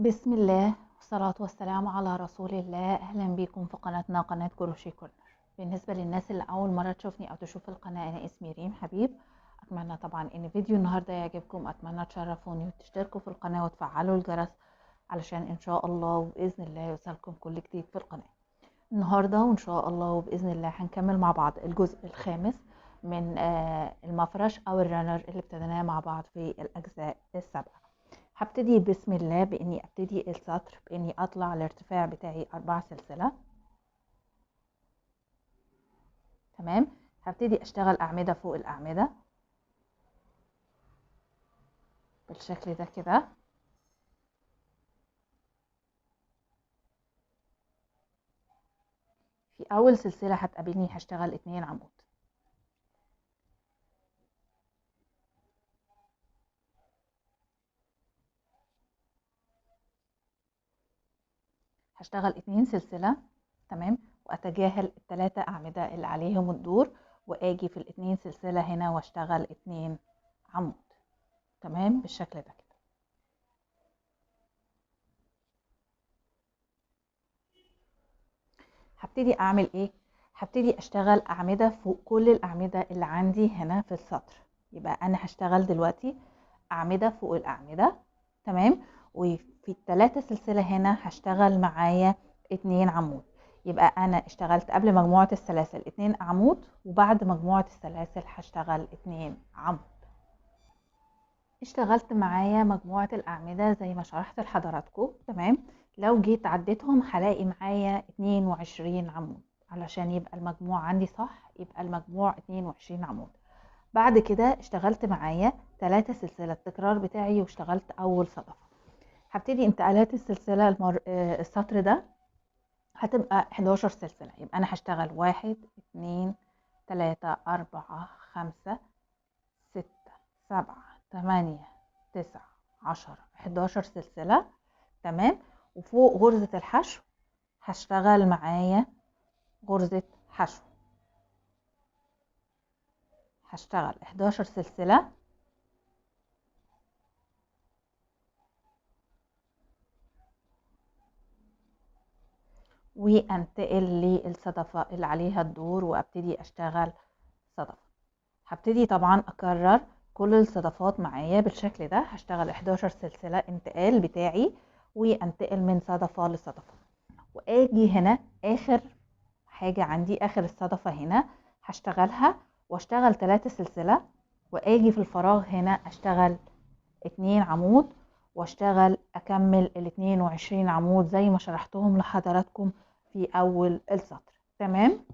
بسم الله والصلاة والسلام على رسول الله. أهلا بكم في قناتنا قناة كروشيه كورنر. بالنسبة للناس اللي أول مرة تشوفني أو تشوف القناة، أنا اسمي ريم حبيب. أتمنى طبعا إن فيديو النهاردة يعجبكم، أتمنى تشرفوني وتشتركوا في القناة وتفعلوا الجرس علشان إن شاء الله وبإذن الله يوصلكم كل جديد في القناة. النهاردة وإن شاء الله وبإذن الله هنكمل مع بعض الجزء الخامس من المفرش أو الرنر اللي ابتديناه مع بعض في الأجزاء السبعة. هبتدي بسم الله بإني أبتدي السطر بإني أطلع الارتفاع بتاعي 4 سلسلة. تمام. هبتدي أشتغل أعمدة فوق الأعمدة بالشكل ده كده. في أول سلسلة هتقابلني هشتغل 2 عمود، هشتغل 2 سلسلة. تمام. وأتجاهل ال3 أعمدة اللي عليهم الدور، وآجي في ال2 سلسلة هنا واشتغل 2 عمود. تمام بالشكل ده كده. هبتدي أعمل إيه؟ هبتدي أشتغل أعمدة فوق كل الأعمدة اللي عندي هنا في السطر. يبقى أنا هشتغل دلوقتي أعمدة فوق الأعمدة. تمام. وفي ال3 سلسلة هنا هشتغل معايا 2 عمود. يبقى أنا اشتغلت قبل مجموعة السلاسل 2 عمود، وبعد مجموعة السلاسل هشتغل 2 عمود. اشتغلت معايا مجموعة الأعمدة زي ما شرحت لحضراتكم. تمام. لو جيت عديتهم هلاقي معايا 22 عمود. علشان يبقى المجموع عندي صح، يبقى المجموع 22 عمود. بعد كده اشتغلت معايا 3 سلسلة التكرار بتاعي واشتغلت أول صدفة. هبتدي انتقالات السلسلة السطر ده هتبقى 11 سلسلة. يبقى أنا هشتغل 1 2 3 4 5 6 7 8 9 10 11 سلسلة. تمام. وفوق غرزة الحشو هشتغل معايا غرزة حشو، هشتغل 11 سلسلة. وانتقل للصدفة اللي عليها الدور وابتدي اشتغل صدفة. هبتدي طبعا اكرر كل الصدفات معايا بالشكل ده. هشتغل 11 سلسلة انتقال بتاعي وانتقل من صدفة لصدفة. واجي هنا اخر حاجة عندي اخر الصدفة هنا هشتغلها واشتغل 3 سلسلة. واجي في الفراغ هنا اشتغل 2 عمود واشتغل اكمل ال 22 عمود زي ما شرحتهم لحضراتكم في اول السطر. تمام.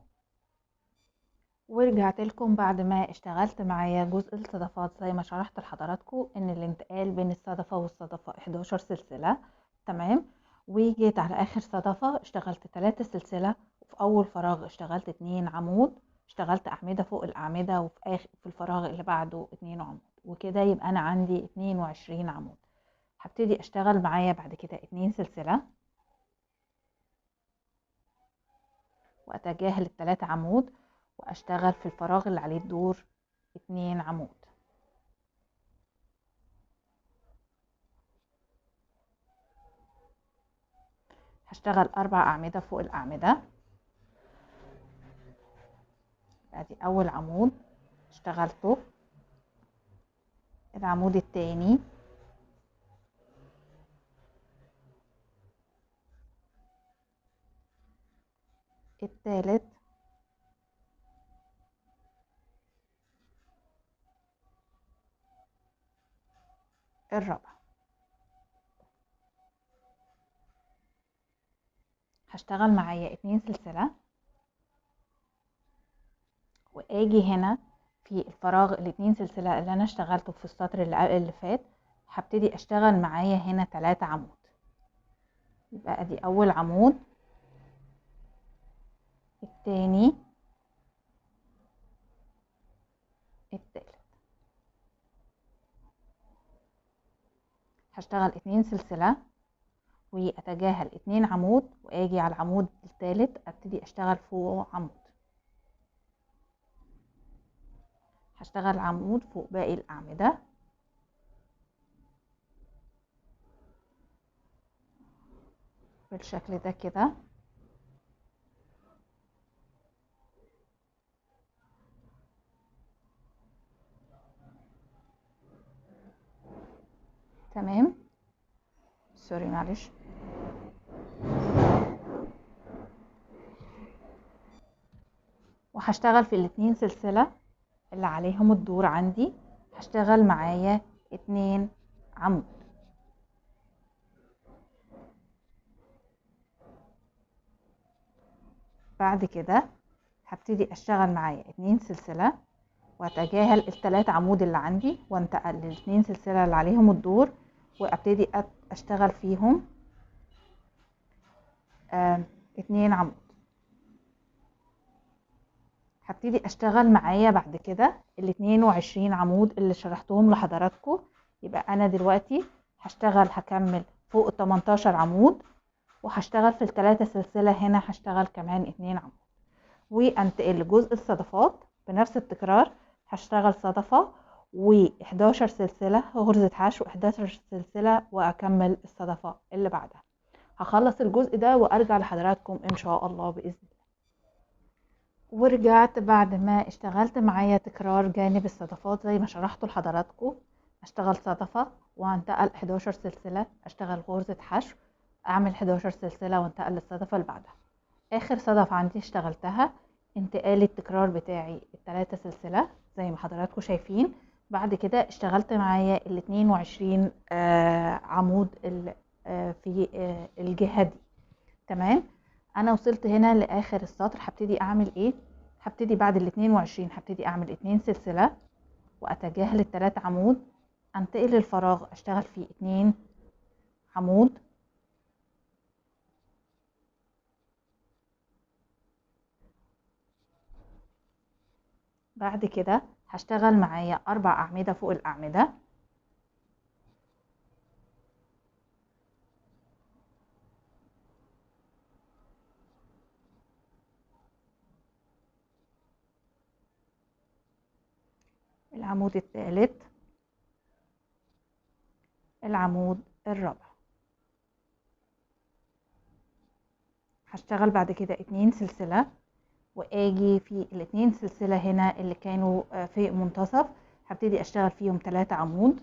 ورجعت لكم بعد ما اشتغلت معايا جزء الصدفات زي ما شرحت لحضراتكم ان الانتقال بين الصدفة والصدفة 11 سلسلة. تمام. وجيت على اخر صدفة اشتغلت 3 سلسلة، وفي اول فراغ اشتغلت 2 عمود، اشتغلت اعمدة فوق الاعمدة، وفي اخر في الفراغ اللي بعده 2 عمود. وكده يبقى انا عندي 22 عمود. هبتدي اشتغل معايا بعد كده 2 سلسلة واتجاهل ال3 عمود واشتغل في الفراغ اللي عليه الدور 2 عمود. هشتغل 4 اعمدة فوق الاعمدة. ادي اول عمود اشتغلته، العمود التاني، التالت، الرابع. هشتغل معايا 2 سلسلة واجي هنا في الفراغ ال2 سلسلة اللي انا اشتغلته في السطر اللي فات هبتدي اشتغل معايا هنا 3 عمود. يبقى ادي اول عمود، التاني، التالت. هشتغل 2 سلسلة واتجاهل 2 عمود واجي على العمود الثالث ابتدي اشتغل فوق عمود. هشتغل عمود فوق باقي الاعمدة، بالشكل ده كده. تمام، سوري معلش. وهشتغل في الاتنين سلسلة اللي عليهم الدور عندي، هشتغل معايا 2 عمود. بعد كده هبتدي اشتغل معايا 2 سلسلة واتجاهل ال3 عمود اللي عندي وانتقل لل2 سلسلة اللي عليهم الدور، وابتدي اشتغل فيهم 2 عمود. هبتدي اشتغل معايا بعد كده ال22 عمود اللي شرحتهم لحضراتكم. يبقى انا دلوقتي هكمل فوق ال18 عمود، وهشتغل في ال3 سلسلة هنا هشتغل كمان 2 عمود، وانتقل لجزء الصدفات بنفس التكرار. هشتغل صدفة و11 سلسلة غرزة حشو، 11 سلسلة، واكمل الصدفة اللي بعدها. هخلص الجزء ده وارجع لحضراتكم ان شاء الله باذن الله. ورجعت بعد ما اشتغلت معايا تكرار جانب الصدفات زي ما شرحته لحضراتكم. اشتغل صدفة وانتقل 11 سلسلة، اشتغل غرزة حشو، اعمل 11 سلسلة وانتقل للصدفة اللي بعدها. اخر صدفة عندي اشتغلتها انتقال التكرار بتاعي ال3 سلسلة زي ما حضراتكم شايفين. بعد كده اشتغلت معايا ال22 عمود في الجهة دي. تمام، انا وصلت هنا لاخر السطر. هبتدي اعمل ايه؟ هبتدي بعد ال22 هبتدي اعمل 2 سلسلة واتجاهل ال3 عمود، انتقل الفراغ اشتغل فيه 2 عمود. بعد كده هشتغل معايا 4 أعمدة فوق الأعمدة، العمود الثالث، العمود الرابع. هشتغل بعد كده 2 سلسلة، واجي في ال2 سلسلة هنا اللي كانوا في منتصف هبتدي اشتغل فيهم 3 عمود.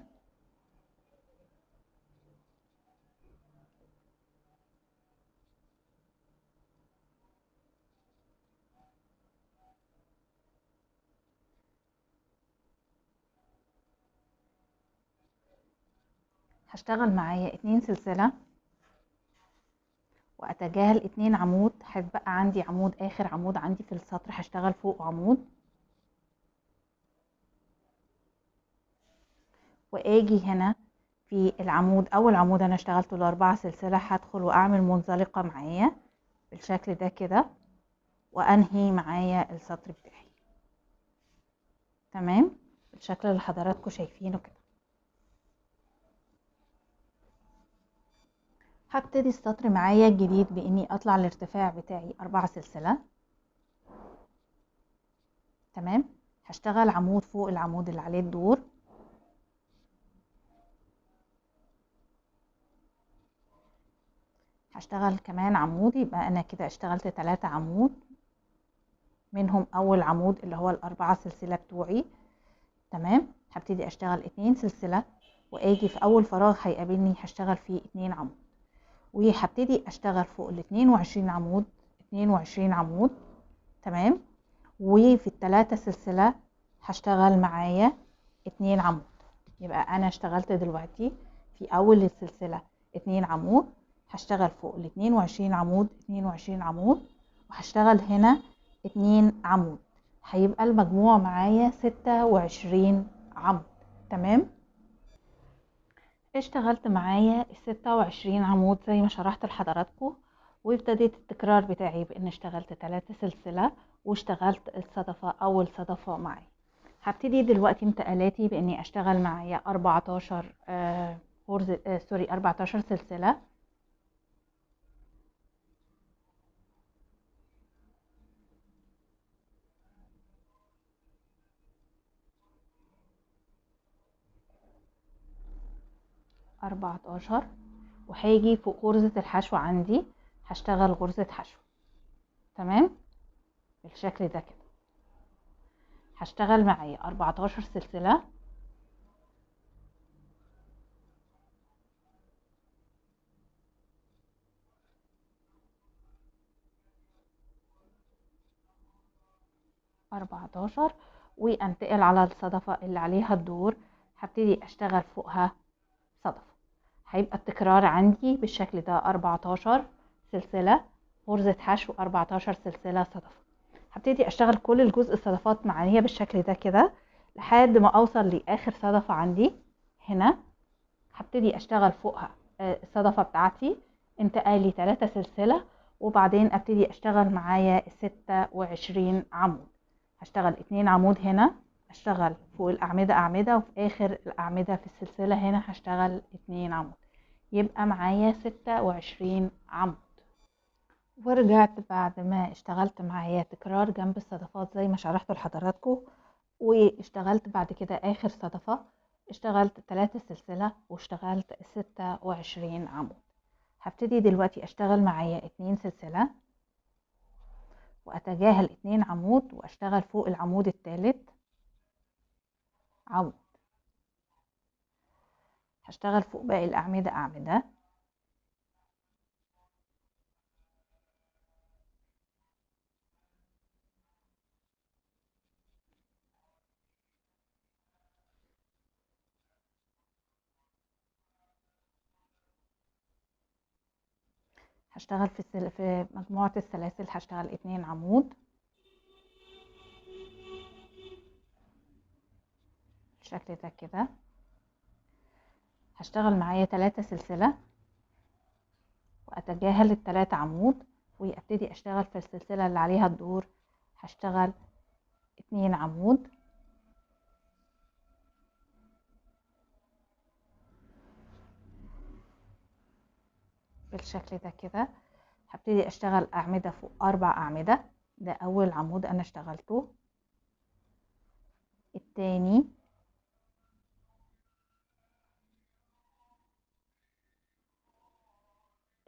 هشتغل معايا 2 سلسلة واتجاهل 2 عمود. هتبقى عندي عمود، اخر عمود عندي في السطر هشتغل فوق عمود، واجي هنا في العمود، اول عمود انا اشتغلته ال4 سلسلة هدخل واعمل منزلقة معايا بالشكل ده كده، وانهي معايا السطر بتاعي. تمام، بالشكل اللي حضراتكم شايفينه كده. هبتدي السطر معايا الجديد باني اطلع الارتفاع بتاعي 4 سلسلة. تمام، هشتغل عمود فوق العمود اللي عليه الدور، هشتغل كمان عمود. يبقى انا كده اشتغلت 3 عمود، منهم اول عمود اللي هو ال4 سلسلة بتوعي. تمام، هبتدي اشتغل 2 سلسلة واجي في اول فراغ هيقابلني هشتغل فيه 2 عمود، وهبتدي اشتغل فوق ال22 عمود 22 عمود. تمام، وفي ال3 سلسلة هشتغل معايا 2 عمود. يبقى انا اشتغلت دلوقتي في اول السلسلة 2 عمود، هشتغل فوق ال22 عمود 22 عمود، وهشتغل هنا 2 عمود. هيبقى المجموع معايا 26 عمود. تمام، اشتغلت معايا ال26 عمود زي ما شرحت لحضراتكم، وابتديت التكرار بتاعي بان اشتغلت 3 سلسلة واشتغلت الصدفة اول صدفة معايا. هبتدي دلوقتي انتقالاتي باني اشتغل معايا 14 غرزة 14 سلسلة. وهاجي فوق غرزة الحشو عندي هشتغل غرزة حشو. تمام، بالشكل ده كده. هشتغل معايا 14 سلسلة، 14، وانتقل على الصدفة اللي عليها الدور، هبتدي اشتغل فوقها صدفة. هيبقى التكرار عندي بالشكل ده: 14 سلسلة غرزة حشو، 14 سلسلة صدفة. هبتدي اشتغل كل الجزء الصدفات معايا بالشكل ده كده لحد ما اوصل لاخر صدفة عندي هنا. هبتدي اشتغل فوقها الصدفة بتاعتي انتقالي 3 سلسلة، وبعدين ابتدي اشتغل معايا 26 عمود. هشتغل 2 عمود هنا، اشتغل فوق الاعمدة اعمدة، وفي اخر الاعمدة في السلسلة هنا هشتغل 2 عمود، يبقى معايا 26 عمود. ورجعت بعد ما اشتغلت معايا تكرار جنب الصدفات زي ما شرحت لحضراتكم، واشتغلت بعد كده اخر صدفة، اشتغلت 3 سلسلة واشتغلت 26 عمود. هبتدي دلوقتي اشتغل معايا 2 سلسلة واتجاهل 2 عمود واشتغل فوق العمود الثالث عمود. هشتغل فوق باقي الاعمدة اعمدة، هشتغل في مجموعة السلاسل هشتغل 2 عمود بالشكل ده كده. هشتغل معايا 3 سلسلة واتجاهل ال3 عمود، وابتدي اشتغل في السلسلة اللي عليها الدور. هشتغل 2 عمود بالشكل ده كده. هبتدي اشتغل اعمدة فوق 4 اعمدة. ده اول عمود انا اشتغلته، التاني،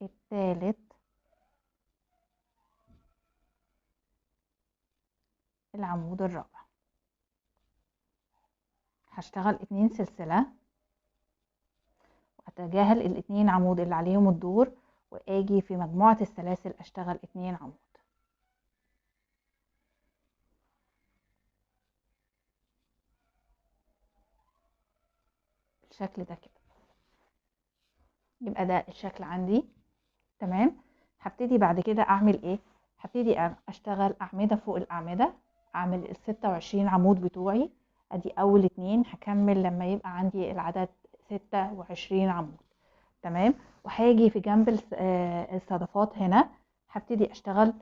التالت، العمود الرابع. هشتغل 2 سلسلة واتجاهل ال2 عمود اللي عليهم الدور، واجي في مجموعة السلاسل اشتغل 2 عمود بالشكل ده كده. يبقى ده الشكل عندي. تمام. هبتدي بعد كده اعمل ايه؟ هبتدي اشتغل اعمدة فوق الاعمدة، اعمل ال26 عمود بتوعي. ادي اول 2، هكمل لما يبقى عندي العدد 26 عمود. تمام. وهاجي في جنب الصدفات هنا، هبتدي اشتغل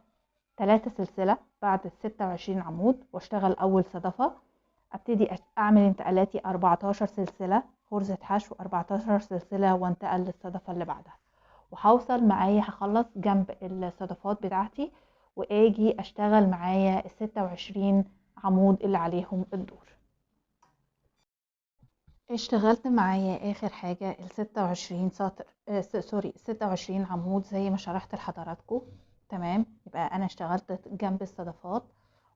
3 سلسلة بعد ال26 عمود واشتغل اول صدفة. ابتدي اعمل انتقالاتي 14 سلسلة غرزة حشو، 14 سلسلة، وانتقل للصدفة اللي بعدها. وهوصل معايا هخلص جنب الصدفات بتاعتي، واجي اشتغل معايا ال26 عمود اللي عليهم الدور. اشتغلت معايا اخر حاجة ال26 سطر، سوري، 26 عمود زي ما شرحت لحضراتكم. تمام. يبقى انا اشتغلت جنب الصدفات،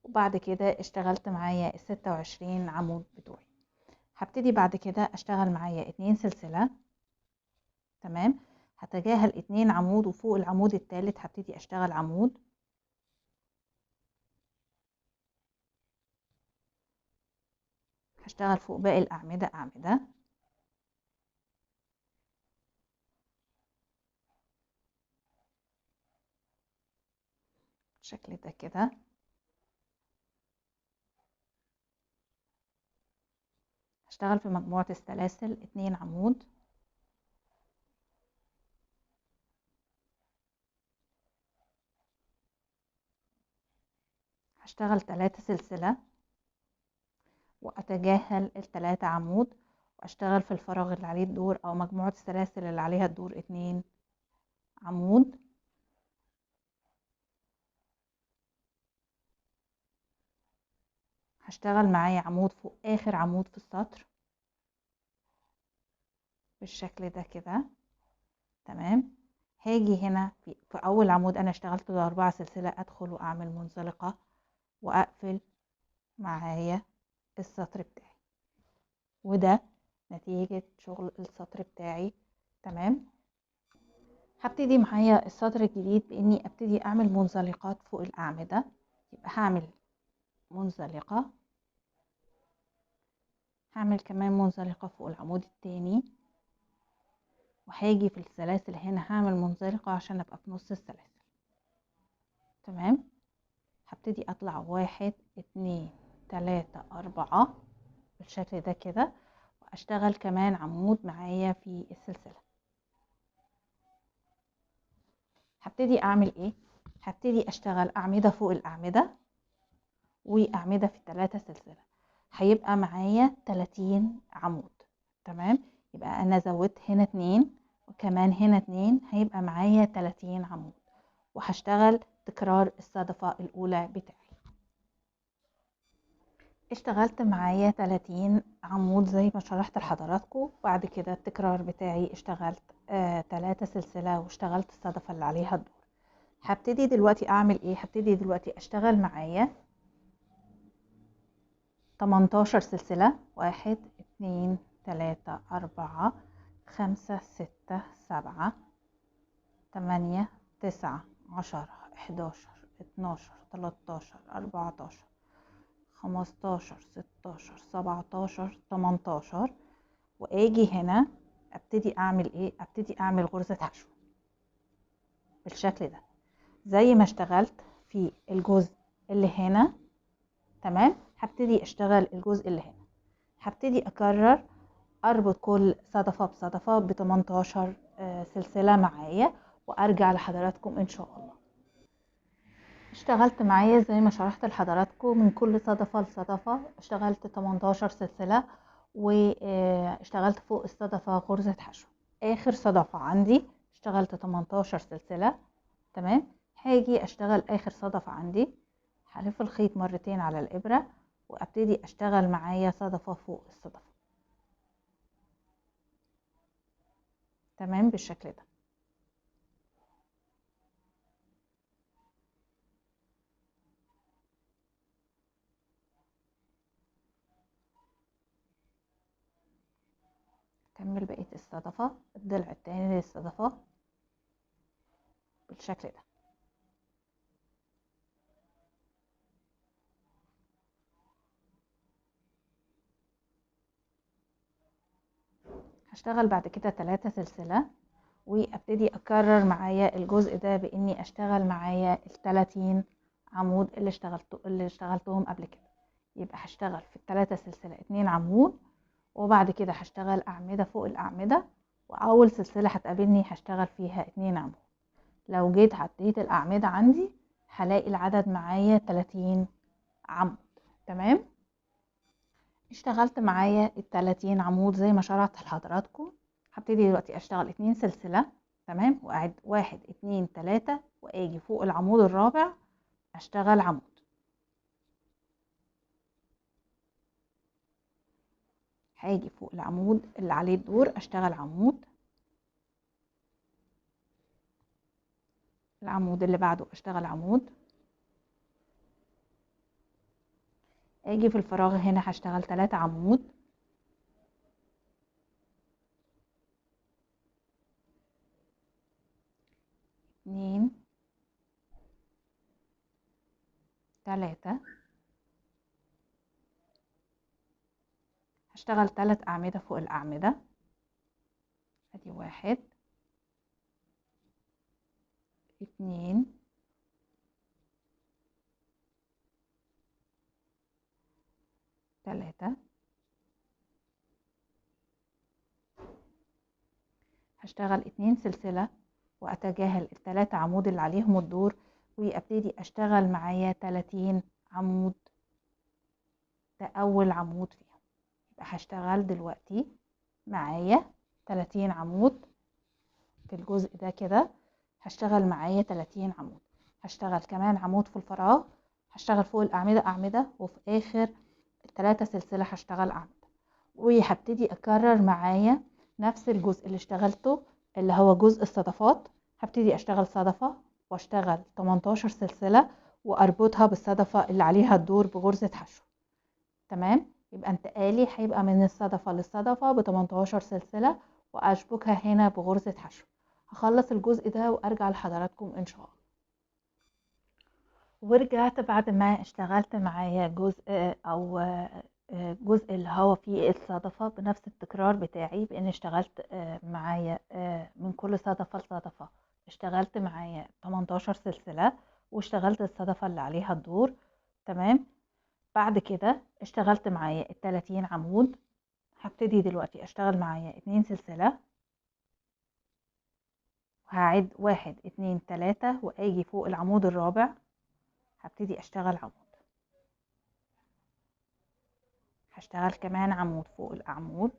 وبعد كده اشتغلت معايا ال26 عمود بتوعي. هبتدي بعد كده اشتغل معايا 2 سلسلة. تمام. هتجاهل 2 عمود، وفوق العمود الثالث هبتدي اشتغل عمود. هشتغل فوق باقي الاعمدة اعمدة بالشكل ده كده. هشتغل في مجموعة السلاسل 2 عمود، هشتغل 3 سلسلة واتجاهل ال3 عمود، واشتغل في الفراغ اللي عليه الدور او مجموعة السلاسل اللي عليها الدور 2 عمود. هشتغل معايا عمود فوق اخر عمود في السطر بالشكل ده كده. تمام. هاجي هنا في اول عمود انا اشتغلت 4 سلسلة، ادخل واعمل منزلقة واقفل معايا السطر بتاعي، وده نتيجة شغل السطر بتاعي. تمام. هبتدي معايا السطر الجديد باني ابتدي اعمل منزلقات فوق الاعمدة. يبقى هعمل منزلقة، هعمل كمان منزلقة فوق العمود التاني، وهاجي في السلاسل هنا هعمل منزلقة عشان ابقى في نص السلاسل. تمام. هبتدي اطلع 1 2 3 4 بالشكل ده كده، واشتغل كمان عمود معايا في السلسلة. هبتدي اعمل ايه؟ هبتدي اشتغل اعمدة فوق الاعمدة واعمدة في 3 سلسلة، هيبقى معايا 30 عمود. تمام. يبقى انا زودت هنا 2 وكمان هنا 2، هيبقى معايا 30 عمود، وهشتغل تكرار الصدفة الاولى بتاعي. اشتغلت معايا 30 عمود زي ما شرحت لحضراتكم. بعد كده التكرار بتاعي اشتغلت 3 سلسلة واشتغلت الصدفة اللي عليها الدور. هبتدي دلوقتي اعمل ايه؟ هبتدي دلوقتي اشتغل معايا 18 سلسلة، 1 2 3 4 5 6 7 8 9 10 11 12 13 14 15 16 17 18. واجي هنا ابتدي اعمل ايه؟ ابتدي اعمل غرزة حشو بالشكل ده زي ما اشتغلت في الجزء اللي هنا. تمام. هبتدي اشتغل الجزء اللي هنا، هبتدي اكرر اربط كل صدفة بصدفة ب 18 سلسلة معايا، وارجع لحضراتكم ان شاء الله. اشتغلت معايا زي ما شرحت لحضراتكم من كل صدفة لصدفة اشتغلت 18 سلسلة، واشتغلت فوق الصدفة غرزة حشو. اخر صدفة عندي اشتغلت 18 سلسلة. تمام. هاجي اشتغل اخر صدفة عندي، هلف الخيط مرتين على الابرة وابتدي اشتغل معايا صدفة فوق الصدفة. تمام بالشكل ده. كمل بقية الصدفة، الضلع التاني للصدفة بالشكل ده. هشتغل بعد كده 3 سلسلة، وابتدي اكرر معايا الجزء ده باني اشتغل معايا ال30 عمود اللي اشتغلتهم قبل كده. يبقى هشتغل في ال3 سلسلة 2 عمود، وبعد كده هشتغل اعمدة فوق الاعمدة، واول سلسلة هتقابلني هشتغل فيها 2 عمود. لو جيت عديت الاعمدة عندي هلاقي العدد معايا 30 عمود. تمام. اشتغلت معايا ال30 عمود زي ما شرحت لحضراتكم. هبتدي دلوقتي اشتغل 2 سلسلة. تمام. واعد 1 2 3، واجي فوق العمود الرابع اشتغل عمود. هاجي فوق العمود اللي عليه الدور اشتغل عمود، العمود اللي بعده اشتغل عمود، اجي في الفراغ هنا هشتغل 3 عمود، اتنين 3، هشتغل 3 اعمدة فوق الاعمدة. ادي 1 2 3، هشتغل 2 سلسلة واتجاهل ال3 عمود اللي عليهم الدور، وابتدي اشتغل معايا 30 عمود. ده اول عمود فيهم. يبقى هشتغل دلوقتي معايا 30 عمود في الجزء ده كده، هشتغل معايا 30 عمود. هشتغل كمان عمود في الفراغ، هشتغل فوق الاعمدة اعمدة، وفي اخر ال3 سلسلة هشتغل اعمدة، وهبتدي اكرر معايا نفس الجزء اللي اشتغلته اللي هو جزء الصدفات. هبتدي اشتغل صدفة واشتغل 18 سلسلة واربطها بالصدفة اللي عليها الدور بغرزة حشو. تمام، يبقى انتقالي هيبقى من الصدفة للصدفة ب 18 سلسلة واشبكها هنا بغرزة حشو. هخلص الجزء ده وارجع لحضراتكم ان شاء الله. ورجعت بعد ما اشتغلت معايا جزء او جزء اللي هو فيه الصدفة بنفس التكرار بتاعي، بان اشتغلت معايا من كل صدفة لصدفة اشتغلت معايا 18 سلسلة واشتغلت الصدفة اللي عليها الدور. تمام، بعد كده اشتغلت معايا 30 عمود. هبتدي دلوقتي اشتغل معايا 2 سلسلة وهعد 1 2 3 واجي فوق العمود الرابع هبتدي اشتغل عمود. هشتغل كمان عمود فوق العمود،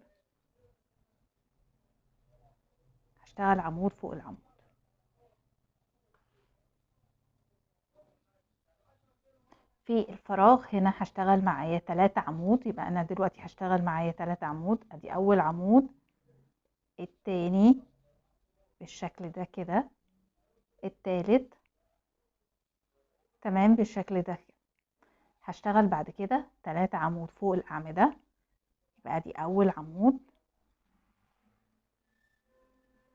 هشتغل عمود فوق العمود. في الفراغ هنا هشتغل معايا 3 عمود، يبقى انا دلوقتي هشتغل معايا 3 عمود. ادي اول عمود، التاني بالشكل ده كده، التالت تمام بالشكل ده كده. هشتغل بعد كده 3 عمود فوق الاعمدة، يبقى ادي اول عمود،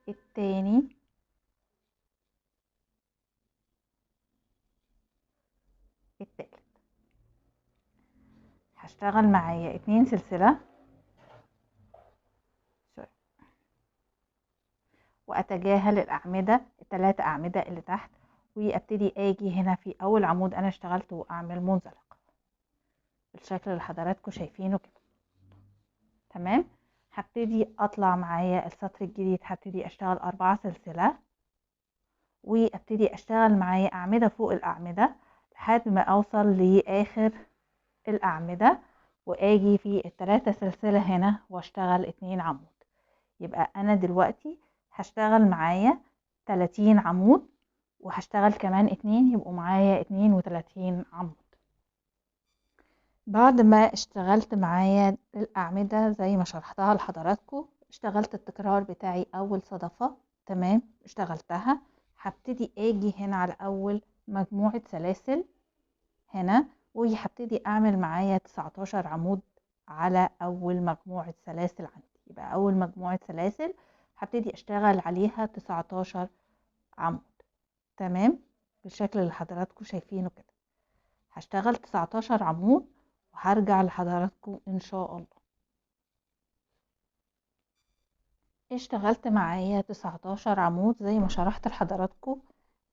التاني، التالت. هشتغل معايا 2 سلسلة واتجاهل الاعمدة ال3 اعمدة اللي تحت وابتدي اجي هنا في اول عمود انا اشتغلته واعمل منزلق بالشكل اللي حضراتكم شايفينه كده. تمام، هبتدي اطلع معايا السطر الجديد، هبتدي اشتغل 4 سلسلة وابتدي اشتغل معايا اعمدة فوق الاعمدة لحد ما اوصل لاخر الاعمدة واجي في ال3 سلسلة هنا واشتغل 2 عمود. يبقى انا دلوقتي هشتغل معايا 30 عمود وهشتغل كمان 2 يبقوا معايا 32 عمود. بعد ما اشتغلت معايا الأعمدة زي ما شرحتها لحضراتكم، اشتغلت التكرار بتاعي أول صدفة. تمام، اشتغلتها. هبتدي اجي هنا على أول مجموعة سلاسل هنا وهبتدي أعمل معايا 19 عمود على أول مجموعة سلاسل عندي. يبقى أول مجموعة سلاسل هبتدي أشتغل عليها 19 عمود. تمام، بالشكل اللي حضراتكم شايفينه كده. هشتغل 19 عمود وهرجع لحضراتكم ان شاء الله. اشتغلت معايا 19 عمود زي ما شرحت لحضراتكم.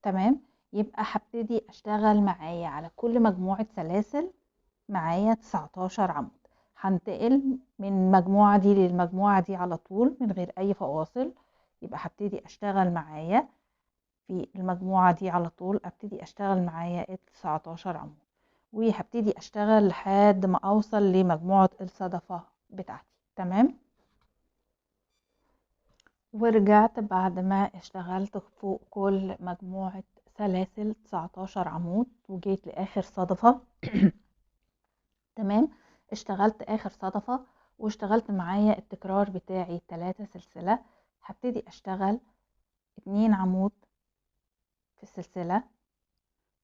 تمام، يبقى هبتدي اشتغل معايا على كل مجموعة سلاسل معايا 19 عمود. هنتقل من المجموعة دي للمجموعة دي على طول من غير اي فواصل. يبقى هبتدي اشتغل معايا في المجموعة دي على طول، ابتدي اشتغل معايا 19 عمود وهبتدي اشتغل لحد ما اوصل لمجموعة الصدفة بتاعتي. تمام، ورجعت بعد ما اشتغلت فوق كل مجموعة سلاسل 19 عمود وجيت لاخر صدفة. تمام، اشتغلت اخر صدفة واشتغلت معايا التكرار بتاعي 3 سلسلة. هبتدي اشتغل 2 عمود في السلسلة.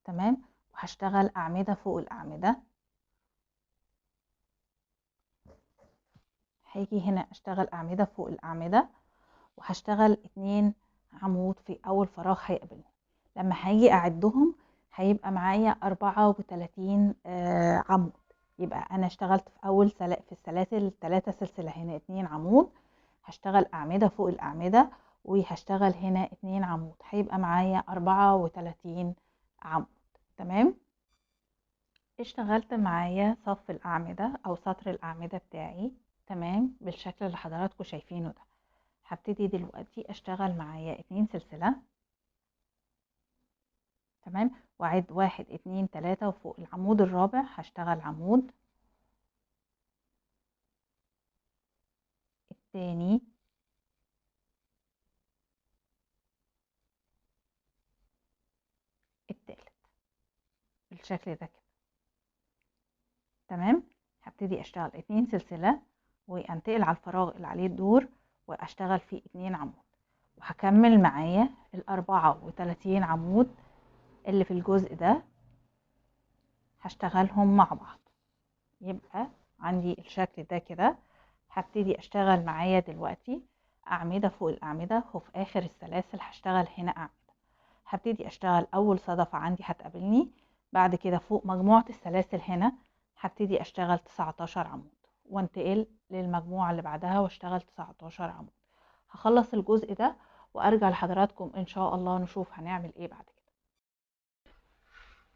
تمام، وهشتغل اعمدة فوق الاعمدة. هاجي هنا اشتغل اعمدة فوق الاعمدة وهشتغل 2 عمود في اول فراغ هيقابلني. لما هاجي اعدهم هيبقى معايا 34 عمود. يبقى انا اشتغلت في اول في السلاسل 3 سلسلة، هنا 2 عمود، هشتغل اعمدة فوق الاعمدة وهشتغل هنا 2 عمود، هيبقى معايا 34 عمود. تمام، اشتغلت معايا صف الاعمدة او سطر الاعمدة بتاعي. تمام، بالشكل اللي حضراتكم شايفينه ده. هبتدي دلوقتي اشتغل معايا 2 سلسلة. تمام، واعد 1 2 3 وفوق العمود الرابع هشتغل عمود، التاني، التالت بالشكل ده كده. تمام، هبتدي اشتغل 2 سلسلة وانتقل على الفراغ اللي عليه الدور واشتغل فيه 2 عمود وهكمل معايا ال34 عمود اللي في الجزء ده هشتغلهم مع بعض. يبقى عندي الشكل ده كده. هبتدي اشتغل معايا دلوقتي اعمدة فوق الاعمدة، وفي اخر السلاسل هشتغل هنا اعمدة. هبتدي اشتغل اول صدفة عندي هتقابلني، بعد كده فوق مجموعة السلاسل هنا هبتدي اشتغل 19 عمود، وانتقل للمجموعة اللي بعدها واشتغل 19 عمود. هخلص الجزء ده وارجع لحضراتكم ان شاء الله نشوف هنعمل ايه بعد كده.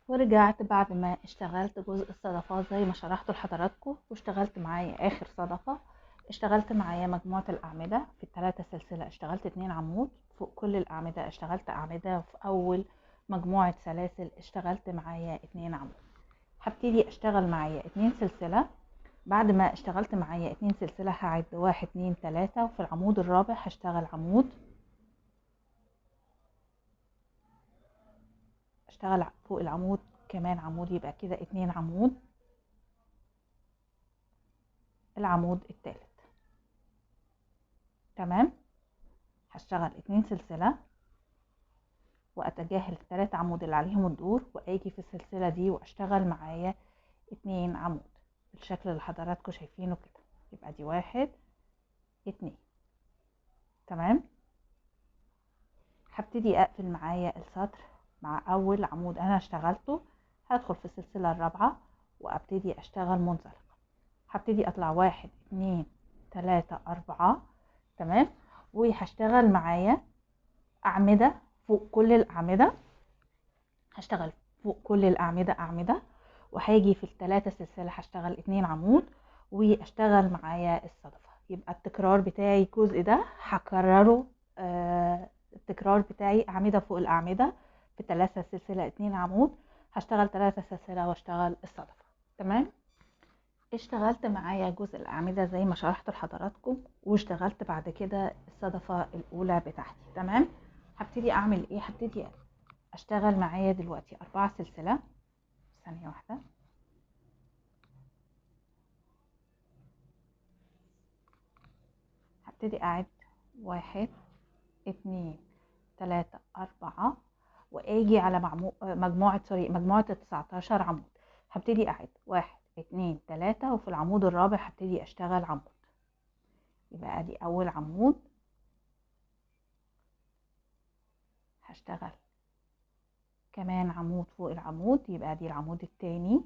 ورجعت بعد ما اشتغلت جزء الصدفات زي ما شرحته لحضراتكم، واشتغلت معايا اخر صدفة. اشتغلت معايا مجموعة الاعمدة في الثلاثة سلسلة، اشتغلت 2 عمود فوق كل الاعمدة، اشتغلت اعمدة في اول مجموعة سلاسل اشتغلت معايا 2 عمود. هبتدي اشتغل معايا 2 سلسلة. بعد ما اشتغلت معايا 2 سلسلة هعد 1 2 3، وفي العمود الرابع هشتغل عمود، اشتغل فوق العمود كمان عمود، يبقى كده 2 عمود. العمود الثالث تمام، هشتغل 2 سلسلة واتجاهل ال3 عمود اللي عليهم الدور، واجي في السلسلة دي واشتغل معايا 2 عمود بالشكل اللي حضراتكم شايفينه كده. يبقى دي 1 2 تمام. هبتدي اقفل معايا السطر مع اول عمود انا اشتغلته، هدخل في السلسلة الرابعة وابتدي اشتغل منزلقة. هبتدي اطلع 1 2 3 4 تمام، وهشتغل معايا اعمدة فوق كل الاعمدة. هشتغل فوق كل الاعمدة اعمدة، وهاجي في الثلاثة سلسلة هشتغل 2 عمود واشتغل معايا الصدفة. يبقى التكرار بتاعي الجزء ده هكرره، التكرار بتاعي اعمدة فوق الاعمدة في الثلاثة سلسلة 2 عمود، هشتغل 3 سلسلة واشتغل الصدفة تمام. اشتغلت معايا جزء الاعمدة زي ما شرحت لحضراتكم، واشتغلت بعد كده الصدفة الاولى بتاعتي تمام. هبتدي اعمل ايه؟ هبتدي اشتغل معايا دلوقتي 4 سلسلة. ثانية واحدة. هبتدي اعد 1 2 3 4، واجي على مجموعة 19 عمود. هبتدي اعد 1 2 3، وفي العمود الرابع هبتدي اشتغل عمود. يبقى ادي اول عمود، هشتغل كمان عمود فوق العمود، يبقى دي العمود التاني،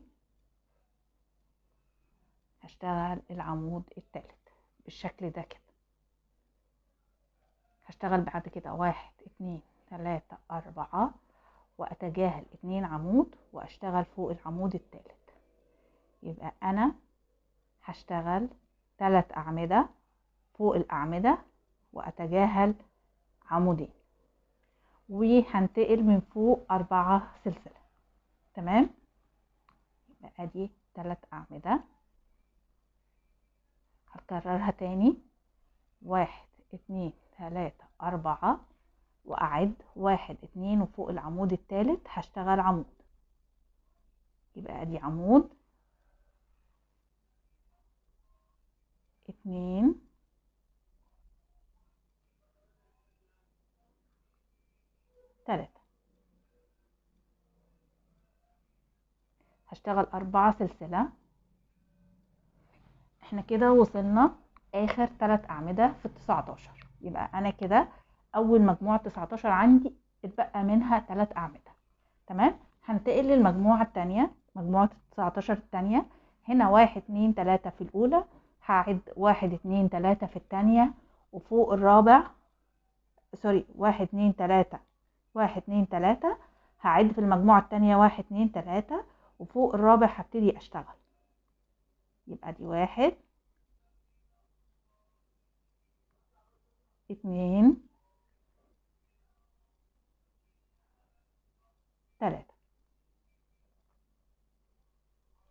هشتغل العمود التالت بالشكل ده كده. هشتغل بعد كده 1 2 3 4، واتجاهل 2 عمود واشتغل فوق العمود التالت. يبقى انا هشتغل 3 اعمدة فوق الاعمدة واتجاهل عمودين، وهنتقل من فوق 4 سلسلة تمام. يبقى ادي 3 اعمدة، هكررها تاني 1 2 3 4، واعد 1 2، وفوق العمود الثالث هشتغل عمود. يبقى ادي عمود 2 3، هشتغل 4 سلسلة. احنا كده وصلنا اخر 3 اعمدة في ال19. يبقى انا كده اول مجموعة 19 عندي اتبقى منها 3 اعمدة تمام. هنتقل للمجموعة التانية، مجموعة 19 التانية. هنا 1 2 3 في الاولى، هعد 1 2 3 في التانية، وفوق الرابع سوري 1 2 3 1 2 3، هعد في المجموعة التانية 1 2 3، وفوق الرابع هبتدي اشتغل. يبقى دي 1 2 3،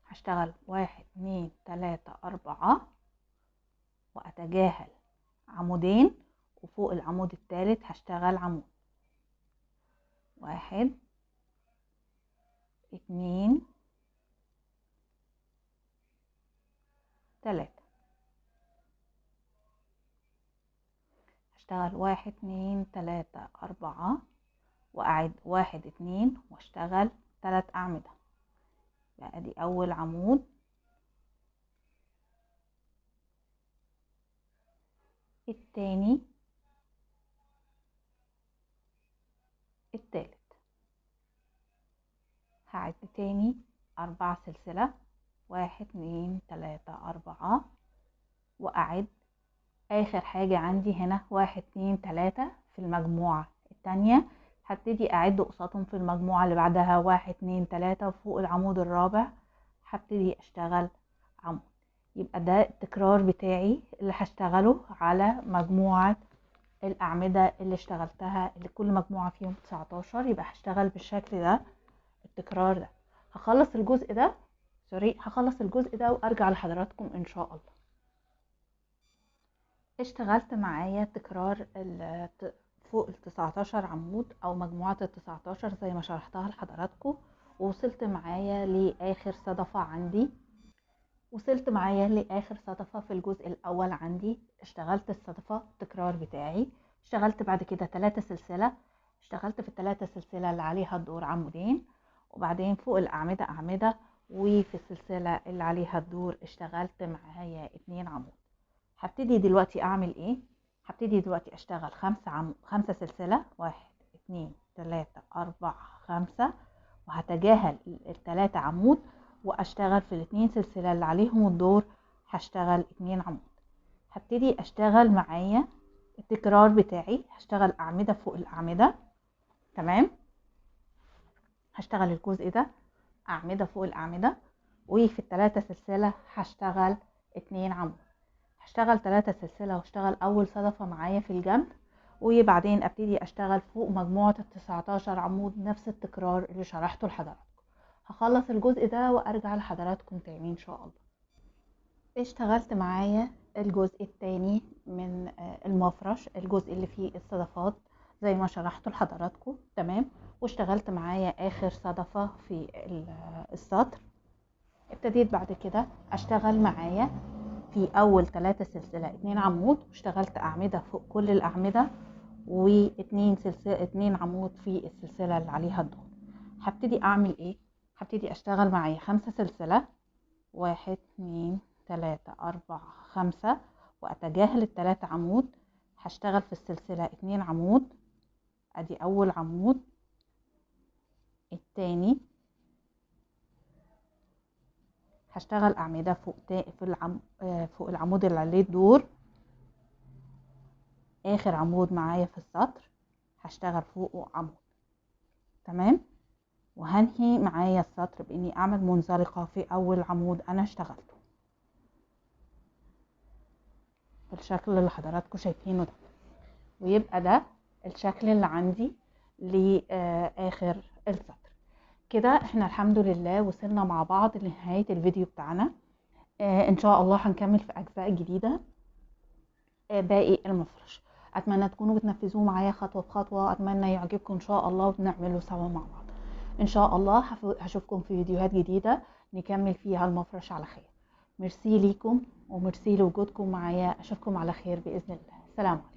هشتغل 1 2 3 4، واتجاهل عمودين، وفوق العمود الثالث هشتغل عمود. 1 2 3، واشتغل 1 2 3 4 واعد 1 2 واشتغل 3 اعمدة. بقى دي اول عمود، التاني، التالت. هعد تاني 4 سلسلة، 1 2 3 4 واعد اخر حاجة عندي هنا 1 2 3 في المجموعة التانية. هبتدي اعد قصادهم في المجموعة اللي بعدها 1 2 3 وفوق العمود الرابع هبتدي اشتغل عمود. يبقى ده التكرار بتاعي اللي هشتغله على مجموعة الأعمدة اللي اشتغلتها، اللي كل مجموعة فيهم 19. يبقى هشتغل بالشكل ده التكرار ده. هخلص الجزء ده هخلص الجزء ده وارجع لحضراتكم ان شاء الله. اشتغلت معايا تكرار فوق ال 19 عمود او مجموعة ال 19 زي ما شرحتها لحضراتكم، ووصلت معايا لاخر صدفة عندي. وصلت معايا لاخر صدفة في الجزء الاول عندي. اشتغلت الصدفة التكرار بتاعي، اشتغلت بعد كده 3 سلسلة. اشتغلت في ال3 سلسلة اللي عليها الدور عمودين، وبعدين فوق الاعمدة اعمدة، وفي السلسلة اللي عليها الدور اشتغلت معايا 2 عمود. هبتدي دلوقتي اعمل ايه؟ هبتدي دلوقتي اشتغل 5 سلسلة، 1 2 3 4 5، وهتجاهل ال3 عمود واشتغل في ال2 سلسلة اللي عليهم الدور هشتغل 2 عمود. هبتدي اشتغل معايا التكرار بتاعي، هشتغل اعمدة فوق الاعمدة. تمام، هشتغل الجزء ده اعمدة فوق الاعمدة، وفي ال3 سلسلة هشتغل 2 عمود. هشتغل 3 سلسلة واشتغل اول صدفة معايا في الجنب، وبعدين ابتدي اشتغل فوق مجموعة ال 19 عمود نفس التكرار اللي شرحته لحضراتكم. هخلص الجزء ده وارجع لحضراتكم تاني ان شاء الله. اشتغلت معايا الجزء التاني من المفرش، الجزء اللي فيه الصدفات زي ما شرحته لحضراتكم. تمام، واشتغلت معايا اخر صدفة في السطر. ابتديت بعد كده اشتغل معايا في اول 3 سلسلة 2 عمود، واشتغلت اعمدة فوق كل الاعمدة، و2 سلسلة 2 عمود في السلسلة اللي عليها الدور. هبتدي اعمل ايه؟ هبتدي اشتغل معايا 5 سلسلة، 1 2 3 4 5، واتجاهل ال3 عمود. هشتغل في السلسلة 2 عمود، ادي اول عمود، التاني، هشتغل اعمدة فوق العمود اللي عليه الدور، اخر عمود معايا في السطر هشتغل فوقه عمود. تمام، وهنهي معايا السطر باني اعمل منزلقة في اول عمود انا اشتغلته بالشكل اللي حضراتكم شايفينه ده. ويبقى ده الشكل اللي عندي لاخر السطر. كده احنا الحمد لله وصلنا مع بعض لنهاية الفيديو بتاعنا. ان شاء الله هنكمل في اجزاء جديدة باقي المفرش. اتمنى تكونوا بتنفذوه معايا خطوة بخطوة، اتمنى يعجبكم ان شاء الله ونعمله سوا مع بعض ان شاء الله. هشوفكم في فيديوهات جديدة نكمل فيها المفرش على خير. ميرسي ليكم وميرسي لوجودكم معايا، اشوفكم على خير باذن الله. سلام عليكم.